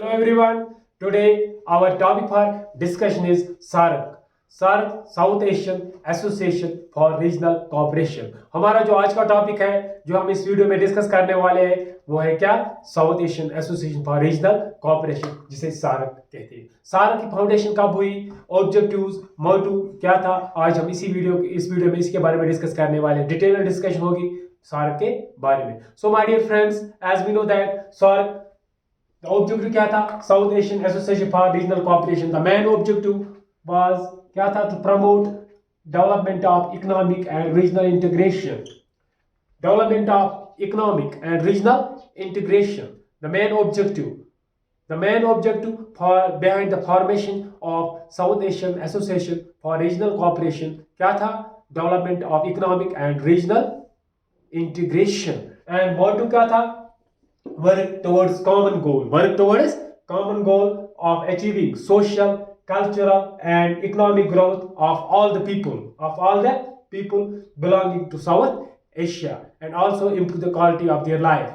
Hello everyone. Today our topic for discussion is SAARC. SAARC South Asian Association for Regional Cooperation. हमारा जो आज का topic है जो हम इस वीडियो में डिस्कस करने वाले हैं वो है क्या? South Asian Association for Regional cooperation, जिसे सार्क कहते हैं। सार्क की फाउंडेशन कब हुई, ऑब्जेक्टिव्स, मोटिव क्या था, आज हम इस वीडियो में इसके बारे में डिस्कस करने वाले हैं। डिटेल डिस्कशन होगी सार्क के बारे में। So my dear friends, as we know that SAARC objective क्या था? South Asian Association for Regional Cooperation. The main objective was क्या था? To promote development of economic and regional integration. Development of economic and regional integration. The main objective for behind the formation of South Asian Association for Regional Cooperation क्या था? Development of economic and regional integration. And motto क्या था? Work towards common goal of achieving social, cultural and economic growth of all the people belonging to South Asia, and also improve the quality of their life.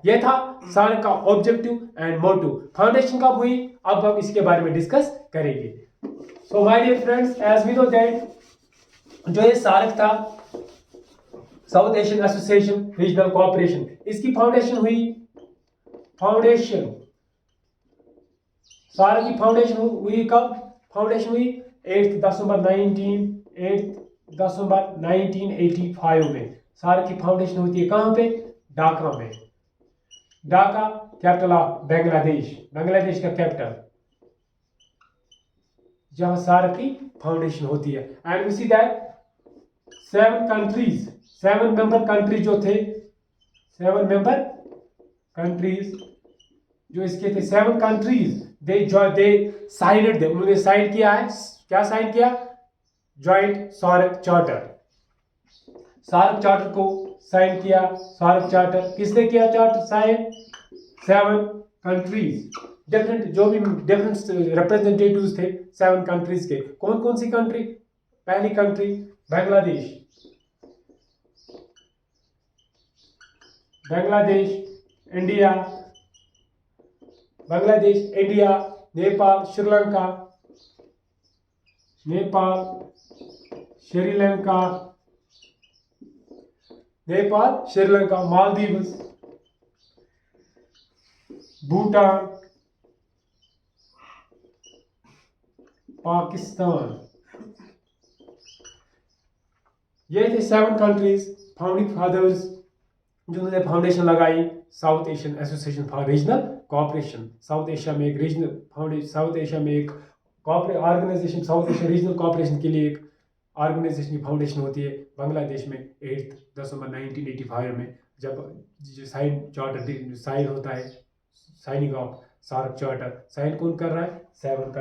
ये था सारे का objective and motive. Foundation कब हुई, अब हम इसके बारे में डिस्कस करेंगे। So my dear friends, as we know that जो ये सार्क था, South Asian Association Regional Cooperation, इसकी फाउंडेशन सार्क की फाउंडेशन हुई कब? फाउंडेशन हुई 8 दिसंबर 1985 में। सार्क की फाउंडेशन होती है कहां पे? ढाका में। ढाका कैपिटल ऑफ बांग्लादेश का कैपिटल, जहां सार्क की फाउंडेशन होती है। And we see that 7 member countries जो थे, 7 मेंबर कंट्रीज जो इसके थे, 7 कंट्रीज दे साइनेड थे, उन्होंने साइन किया है। क्या साइन किया? ज्वाइंट सार्क चार्टर को साइन किया। सार्क चार्टर किसने किया? चार्टर साइन 7 कंट्रीज, जो भी डिफरेंट रिप्रेजेंटेटिव्स थे 7 कंट्रीज के। कौन कौन सी कंट्री? पहली कंट्री बांग्लादेश, इंडिया, नेपाल, श्रीलंका, मालदीव्स, भूटान, पाकिस्तान। ये थे 7 कंट्रीज फाउंडिंग फादर्स जिन्होंने फाउंडेशन लगाई South Asian Association for Regional Cooperation. South Asia में एक organisation, South Asia regional cooperation के लिए एक ऑर्गेनाइजेशन की फाउंडेशन होती है बांग्लादेश में 8 दिसंबर 1985 में, जब साइन होता है, signing of SAARC charter. Sign कौन कर रहा है? 7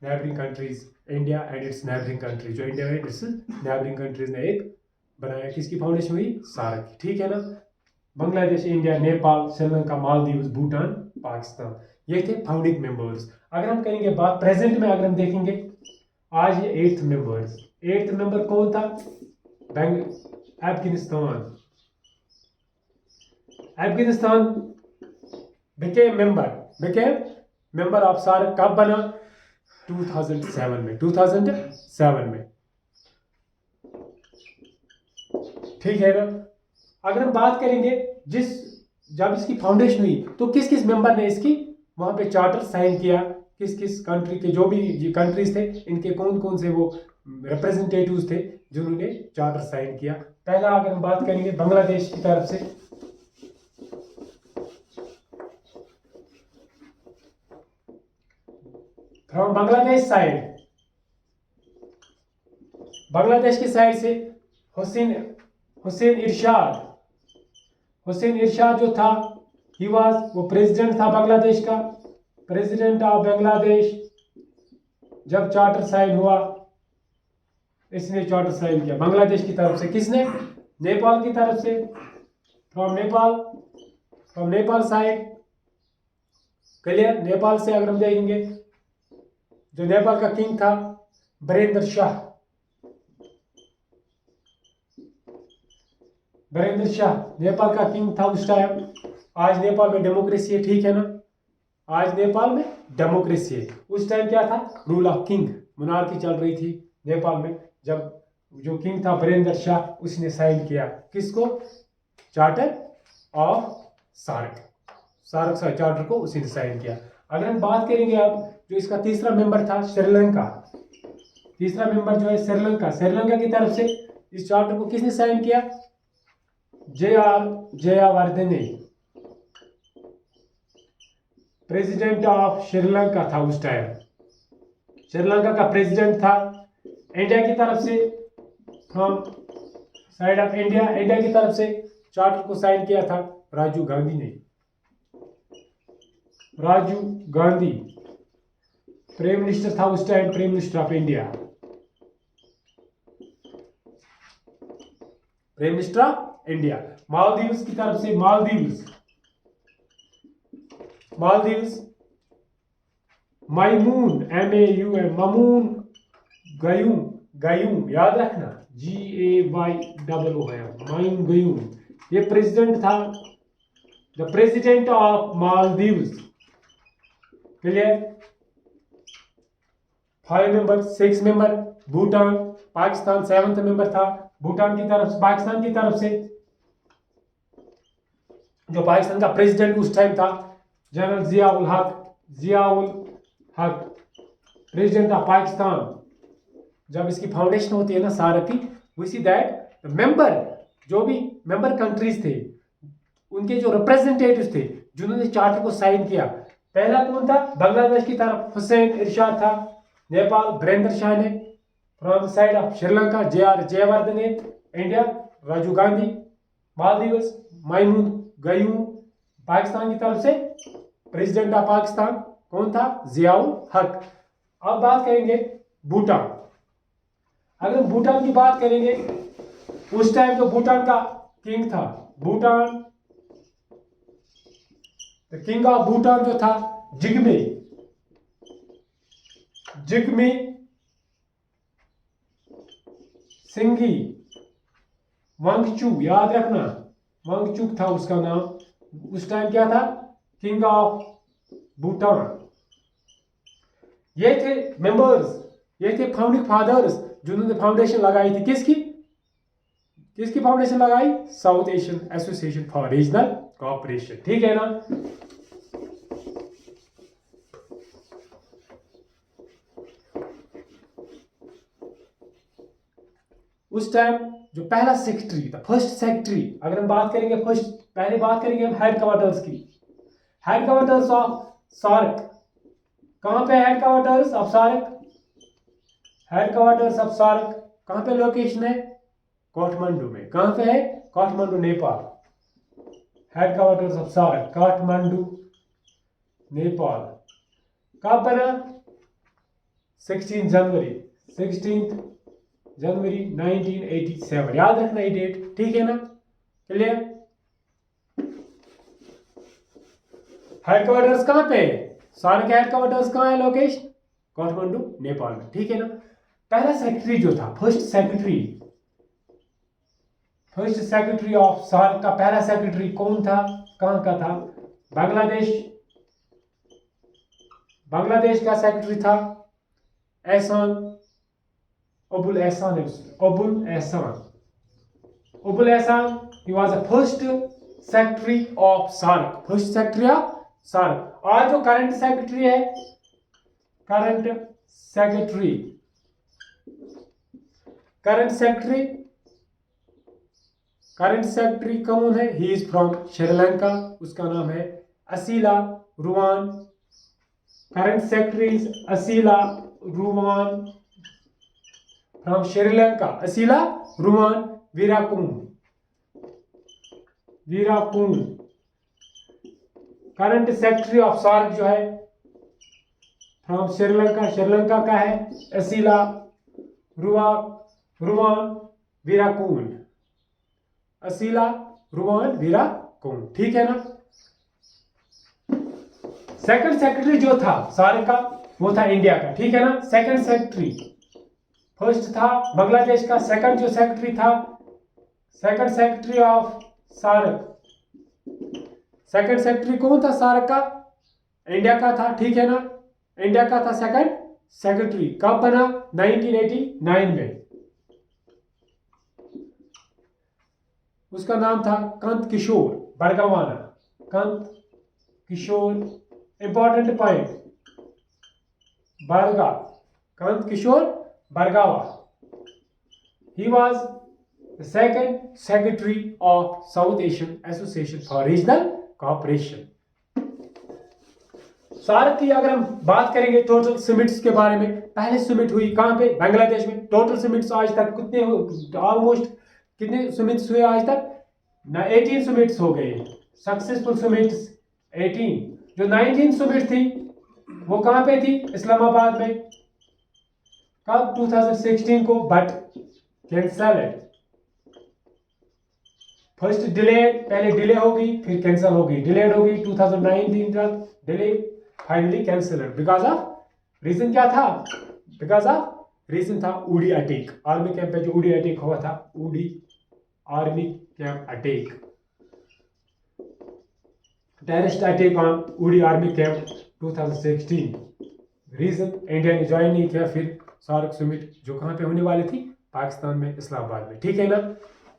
neighbouring countries, India and its neighbouring countries. जो इंडिया है इट्स नेबरिंग कंट्रीज ने एक बनाया। किसकी फाउंडेशन हुई? सार्क की। ठीक है ना? बांग्लादेश, इंडिया, नेपाल, श्रीलंका, मालदीव्स, भूटान, पाकिस्तान, ये थे फाउंडिंग मेंबर्स। अगर हम करेंगे बात प्रेजेंट में, अगर हम देखेंगे आज ये 8th मेंबर कौन था? Afghanistan became member of SAARC. कब बना? 2007 में। ठीक है ना? अगर हम बात करेंगे जब इसकी फाउंडेशन हुई तो किस किस मेंबर ने इसकी वहां पे चार्टर साइन किया, किस किस कंट्री के, जो भी कंट्रीज थे, इनके कौन कौन से वो रिप्रेजेंटेटिव्स थे जिन्होंने चार्टर साइन किया। पहला अगर हम बात करेंगे बांग्लादेश की तरफ से, फ्रॉम बांग्लादेश की साइड से हुसैन इरशाद जो था, वो प्रेसिडेंट था बांग्लादेश का, प्रेसिडेंट ऑफ बांग्लादेश। जब चार्टर साइन हुआ, इसने चार्टर साइन किया बांग्लादेश की तरफ से। किसने? नेपाल की तरफ से, from Nepal side. Clear? Nepal से अगर हम देखेंगे, जो नेपाल का किंग था वीरेंद्र शाह, वीरेंद्र शाह नेपाल का किंग था उस टाइम। आज नेपाल में डेमोक्रेसी है, ठीक है ना, आज नेपाल में डेमोक्रेसी है। उस टाइम क्या था, रूल ऑफ किंग, मोनार्की चल रही थी नेपाल में। जब जो किंग था वीरेंद्र शाह, उसने साइन किया किसको, charter of SAARC, SAARC charter को उसी ने साइन किया। अगर हम बात करेंगे अब जो इसका तीसरा मेंबर था श्रीलंका, तीसरा मेंबर जो है श्रीलंका, श्रीलंका की तरफ से इस चार्टर को किसने साइन किया, JR. Jayawardene, president of Sri Lanka था उस टाइम, श्रीलंका का प्रेसिडेंट था। इंडिया की तरफ से, from side of India, India की तरफ से चार्टर को साइन किया था राजीव गांधी ने, राजीव गांधी प्राइम मिनिस्टर था उस time, prime minister of India, prime minister of India. Maldives की तरफ से, मालदीव्स मायमून, MAUM, ममून गयूम, गयूम याद रखना, GAYOO है, मायूम गयूम, ये प्रेसिडेंट था, the president of Maldives. Clear, 5 member, 6 member Bhutan, Pakistan 7th member था। भूटान की तरफ से, पाकिस्तान की तरफ से जो पाकिस्तान का प्रेसिडेंट उस टाइम था जनरल जियाउल हक, प्रेसिडेंट ऑफ पाकिस्तान। जब इसकी फाउंडेशन होती है ना सार्क की, वी सी दैट मेंबर, जो भी मेंबर कंट्रीज थे, उनके जो रिप्रेजेंटेटिव्स थे जिन्होंने चार्टर को साइन किया, पहला कौन था, बांग्लादेश की तरफ हुसैन इरशाद था, नेपाल वीरेंद्र शाह ने, from the side of Sri Lanka J R. Jayewardene, India Rajiv Gandhi, Maldives Maumoon Gayoom, Pakistan की तरफ से प्रेसिडेंट ऑफ पाकिस्तान कौन था, जियाउल हक। अब बात करेंगे भूटान। अगर हम भूटान की बात करेंगे, उस टाइम जो भूटान का किंग था, भूटान, किंग ऑफ भूटान जो था जिग्मे, जिग्मे सिंघी वांगचू, याद रखना, वांगचुक था उसका नाम। उस टाइम क्या था, किंग ऑफ भूटान। ये थे मेंबर्स, ये थे फाउंडिंग फादर्स जिन्होंने फाउंडेशन लगाई थी, किसकी फाउंडेशन लगाई, South Asian Association for Regional cooperation, ठीक है ना। उस टाइम जो पहला सेक्रेटरी था, फर्स्ट सेक्रेटरी, अगर हम बात करेंगे फर्स्ट, पहले बात करेंगे हम हेडक्वार्टर्स की, हेडक्वार्टर्स ऑफ सार्क, कहां पे headquarters of SAARC, headquarters of SAARC कहां पे लोकेशन है, काठमांडू में। कहां पे है, Kathmandu Nepal, headquarters of SAARC Kathmandu Nepal. कब बना, 16 जनवरी 1987, याद रखना ये डेट, ठीक है ना, क्लियर। हेडक्वार्टर्स कहां पे है, सार्क हेडक्वार्टर्स कहां है, लोकेशन काठमांडू नेपाल में, ठीक है ना। पहला सेक्रेटरी जो था, फर्स्ट सेक्रेटरी ऑफ सार्क का पहला सेक्रेटरी कौन था, कहां का था, बांग्लादेश का सेक्रेटरी था एहसान, अबुल एहसान, he was the first secretary of SAARC, first secretary of SAARC। आज जो करंट सेक्रेटरी है, करंट सेक्रेटरी कौन है, ही इज फ्रॉम श्रीलंका, उसका नाम है Esala Ruwan. Current secretary is Esala Ruwan from Sri Lanka, Esala Ruwan Weerakoon. Current secretary of SAARC जो है फ्रॉम श्रीलंका का है असीला रुवान वीराकुम, ठीक है ना। सेकंड सेक्रेटरी जो था सार्क का, वो था इंडिया का, ठीक है ना। सेकंड सेक्रेटरी, फर्स्ट था बांग्लादेश का, सेकंड जो सेक्रेटरी था, second secretary of SAARC second secretary कौन था सार्क का? इंडिया का था, ठीक है ना, इंडिया का था सेकंड सेक्रेटरी। कब बना? 1989 में। उसका नाम था Kant Kishore Bhargava. Kant Kishore, important point, Bharga, Kant Kishore Bhargava. He was the second secretary of South Asian Association for Regional Cooperation. SAARC की अगर हम बात करेंगे टोटल समिट्स के बारे में, पहले समिट हुई कहां पे? बांग्लादेश में। टोटल समिट्स आज तक कितने? ऑलमोस्ट कितने समिट्स हुए आज तक? 18 समिट्स हो गए, सक्सेसफुल समिट्स 18। जो 19 समिट थी वो कहां पे थी? इस्लामाबाद में। कब? 2016 को, बट कैंसल्ड। फर्स्ट डिले, पहले डिले होगी फिर कैंसिल होगी, डिलेड होगी 2019 तक, delay, finally cancelled. Because of reason क्या था? बिकॉज ऑफ रीजन था उड़ी अटैक, आर्मी कैंप पे जो उड़ी अटैक हुआ था, उड़ी army camp attack, terrorist attack on उड़ी आर्मी कैंप 2016। रीजन इंडिया ने ज्वाइन नहीं किया फिर सार्क समिट जो कहां पे होने वाली थी? पाकिस्तान में, इस्लामाबाद में, ठीक है ना,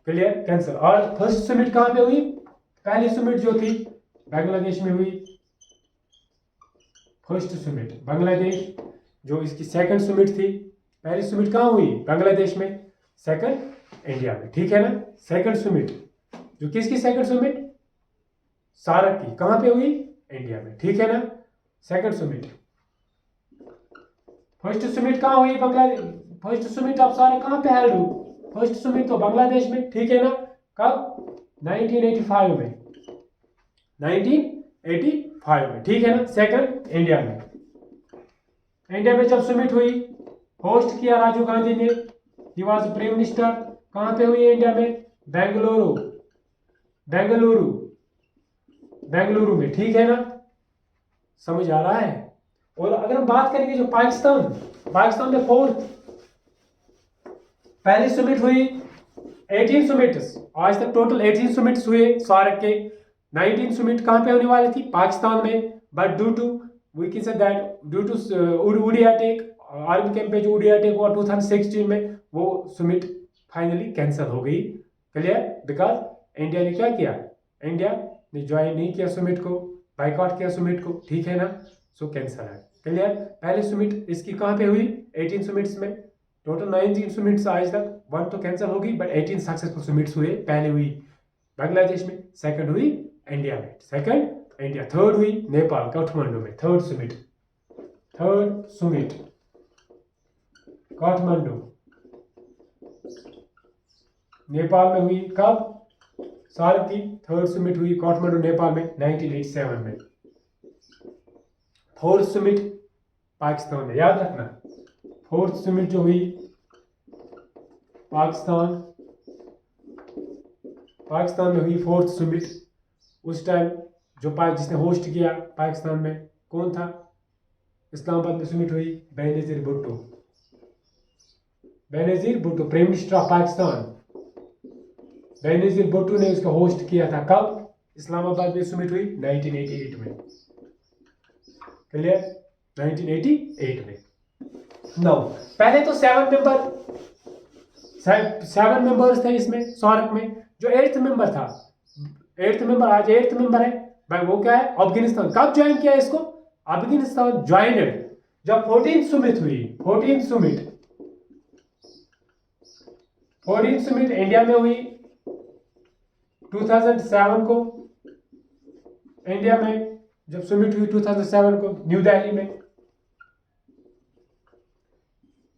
क्लियर, कैंसिल। और फर्स्ट समिट कहां पे हुई? पहली समिट जो थी बांग्लादेश में हुई, फर्स्ट समिट बांग्लादेश। जो इसकी सेकंड समिट थी, पहली समिट कहां हुई? बांग्लादेश में, सेकंड इंडिया में, ठीक है ना। सेकंड समिट जो किसकी सेकंड समिट? सार्क की, कहां पे हुई? इंडिया में, ठीक है ना, सेकंड समिट। फर्स्ट समिट कहां हुई? Bangladesh. First summit of SAARC कहां पे हेल्ड हुई? फर्स्ट समिट तो बांग्लादेश में, ठीक है ना, कब? 1985 में, 1985 में, ठीक है ना। सेकंड इंडिया में, इंडिया में जब समिट हुई, होस्ट किया राजीव गांधी ने, ही वाज प्राइम मिनिस्टर। कहां पे हुई? इंडिया में, बेंगलुरु, बेंगलुरु, बेंगलुरु में, ठीक है ना, समझ आ रहा है। और अगर हम बात करेंगे जो पाकिस्तान, पाकिस्तान में फोर्थ, पहली समिट हुई 18 समिट्स, आज तक टोटल 18 समिट्स हुए सार्क के। 19 समिट कहां पे होने वाली थी? पाकिस्तान में, but due to, we can say that due to Uri attack, army camp पे जो उड़ी अटैक हुआ 2016 में, वो समिट फाइनली कैंसिल हो गई, क्लियर। बिकॉज इंडिया ने क्या किया? इंडिया ने ज्वाइन नहीं किया समिट को, बाइकआउट किया समिट को, ठीक है ना, सो कैंसिल है, क्लियर। पहले समिट इसकी कहां पे हुई? 18 समिट्स में, टोटल 19 समिट्स आज तक, 1 तो कैंसिल होगी, बट 18 सक्सेसफुल समिट्स हुए। पहले हुई बांग्लादेश में, सेकंड हुई इंडिया में, सेकंड इंडिया, थर्ड हुई नेपाल काठमांडू में, third summit, third summit Kathmandu Nepal में हुई। कब? सार्क की थर्ड समिट हुई काठमांडू नेपाल में 1987 में। फोर्थ समिट पाकिस्तान में, याद रखना, फोर्थ समिट जो हुई पाकिस्तान, पाकिस्तान में हुई फोर्थ समिट। उस टाइम जो जिसने होस्ट किया पाकिस्तान में कौन था? इस्लामाबाद में समिट हुई Benazir Bhutto, Benazir Bhutto, prime minister of Pakistan, Benazir Bhutto ने उसका होस्ट किया था। कब? इस्लामाबाद में समिट हुई 1988 में, क्लियर, 1988 में। नाउ पहले तो 7 मेंबर्स थे इसमें, सार्क में। जो 8th मेंबर था, 8th मेंबर, आज 8th मेंबर है भाई, वो क्या है? अफगानिस्तान। कब ज्वाइन किया इसको? अफगानिस्तान ज्वाइनेड जब 14th समिट हुई, 14th summit, 14th summit India में हुई 2007 को। इंडिया में जब समिट हुई 2007 को न्यू दिल्ली में,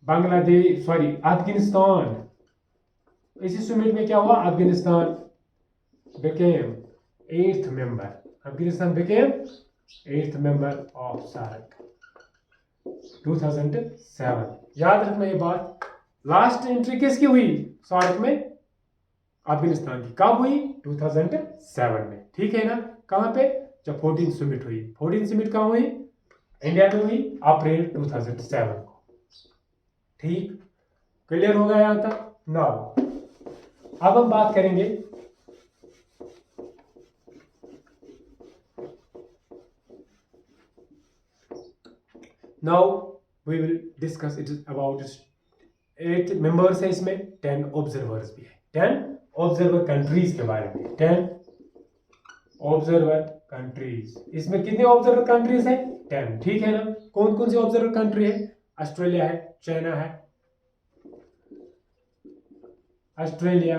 बांग्लादेश, सॉरी, अफगानिस्तान, इसी समिट में क्या हुआ? Afghanistan became 8th member, Afghanistan became 8th member of SAARC 2007। याद रखना ये बात। लास्ट एंट्री किसकी हुई सार्क में? अफगानिस्तान की। कब हुई? 2007 में, ठीक है ना। कहां पे? जब 14th समिट हुई। 14th समिट कहां हुई? इंडिया में हुई, अप्रैल 2007 को, ठीक, क्लियर हो गया यहां तक। नाउ अब हम बात करेंगे now we will discuss it about 8 members है इसमें, 10 ऑब्जर्वर्स भी है। 10 ऑब्जर्वर कंट्रीज के बारे में, 10 ऑब्जर्वर कंट्रीज। इसमें कितने ऑब्जर्वर कंट्रीज है? 10, ठीक है ना। कौन कौन से ऑब्जर्वर कंट्री है? ऑस्ट्रेलिया है, चाइना है, Australia,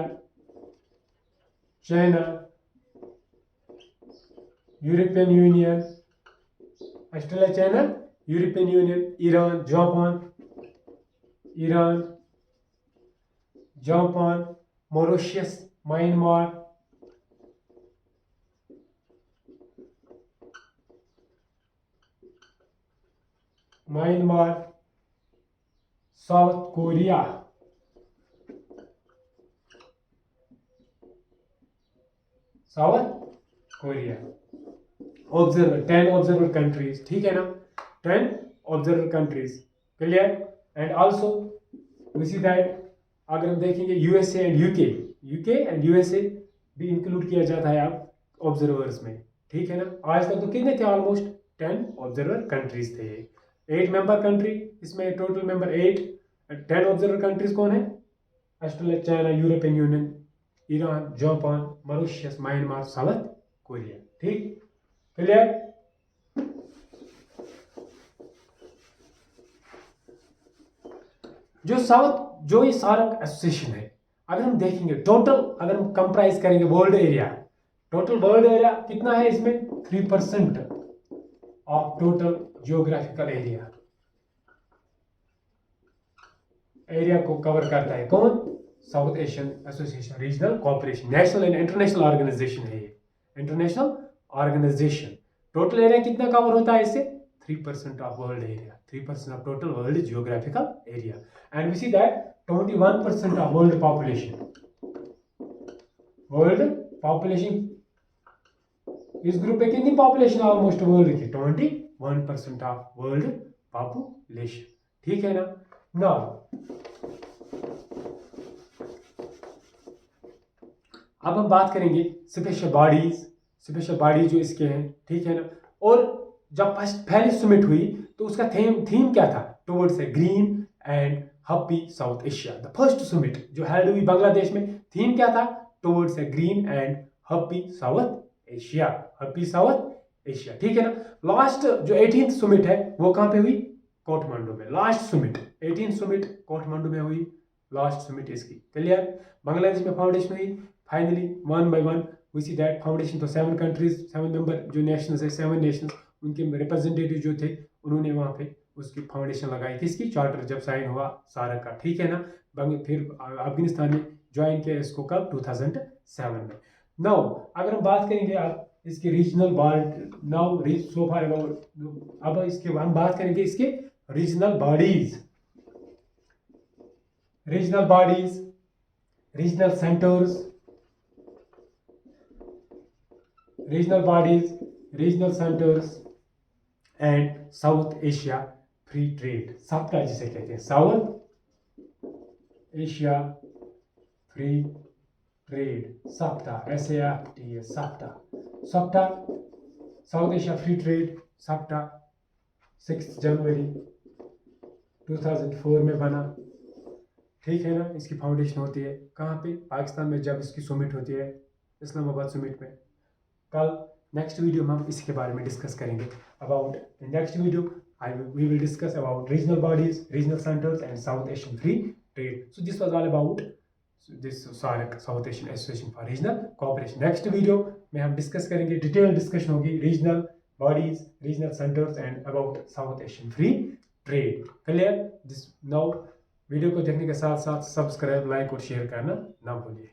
China, European Union, Australia, China, European Union, Iran, Japan, Mauritius, Myanmar, South Korea, observer, 10 observer countries, ठीक है ना। 10 observer countries, clear. And also we see that अगर हम देखेंगे USA and UK and USA भी include किया जाता है आप ऑब्जर्वर्स में, ठीक है ना। आज तक तो कितने थे? ऑलमोस्ट 10 ऑब्जर्वर कंट्रीज थे। 8 मेंबर कंट्री, इसमें टोटल मेंबर 8। 10 ऑब्जर्वर कंट्रीज कौन है? Australia, China, European Union, Iran, Japan, Mauritius, Myanmar, South Korea, ठीक, क्लियर। जो ये सार्क एसोसिएशन है, अगर हम देखेंगे टोटल, अगर हम कंप्राइज करेंगे world area, total world area कितना है इसमें? 3% ऑफ टोटल जियोग्राफिकल एरिया को कवर करता है। कौन? South Asian Association Regional Cooperation, national and international organisation है ये, इंटरनेशनल ऑर्गेनाइजेशन। टोटल एरिया कितना कवर होता है इससे? 3% of world area, 3% of total world geographical area. And we see that 21% of world population, इस ग्रुप में कितनी पॉपुलेशन ऑलमोस्ट वर्ल्ड की? 21% ऑफ वर्ल्ड पॉपुलेशन, ठीक है ना। नाउ अब हम बात करेंगे स्पेशल बॉडीज जो इसके हैं, ठीक है ना। और जब पहली समिट हुई तो उसका थीम क्या था? Towards a green and happy south Asia. The first summit जो हेल्ड हुई बांग्लादेश में, थीम क्या था? Towards a green and happy south Asia, ठीक है ना। लास्ट जो 18th समिट है वो कहाँ पे हुई? काठमांडू में। Last summit 18th summit Kathmandu में हुई, लास्ट समिट इसकी, क्लियर। बांग्लादेश में फाउंडेशन हुई finally, 1 by 1 we see that foundation. तो 7 कंट्रीज, 7 मेंबर जो नेशंस है, 7 नेशंस, उनके रिप्रेजेंटेटिव जो थे उन्होंने वहाँ पे उसकी फाउंडेशन लगाई, किसकी? चार्टर जब साइन हुआ सार्क का, ठीक है ना। फिर अफगानिस्तान ने ज्वाइन किया इसको कब? 2007 में। नाउ अगर हम बात करेंगे आप इसके रीजनल अब इसके हम बात करेंगे इसके regional bodies, regional centres and south Asia free trade, सप्ताह जिसे कहते हैं, साउथ एशिया फ्री ट्रेड सप्ताह, SAFTA, सप्ताह साउथ एशिया फ्री ट्रेड सप्ताह 6 जनवरी 2004 में बना, ठीक है ना। इसकी फाउंडेशन होती है कहाँ पे? पाकिस्तान में, जब इसकी समिट होती है इस्लामाबाद समिट में। कल नेक्स्ट वीडियो में हम इसके बारे में डिस्कस करेंगे about next video we will discuss about regional bodies, regional centers and South Asian free trade. So this was all about this SAARC, South Asian Association for Regional Cooperation. Next video में हम discuss करेंगे, detail discussion होगी regional bodies, regional centers and about South Asian free trade. Clear? This now video को देखने के साथ साथ subscribe, like और शेयर करना ना भूलिए।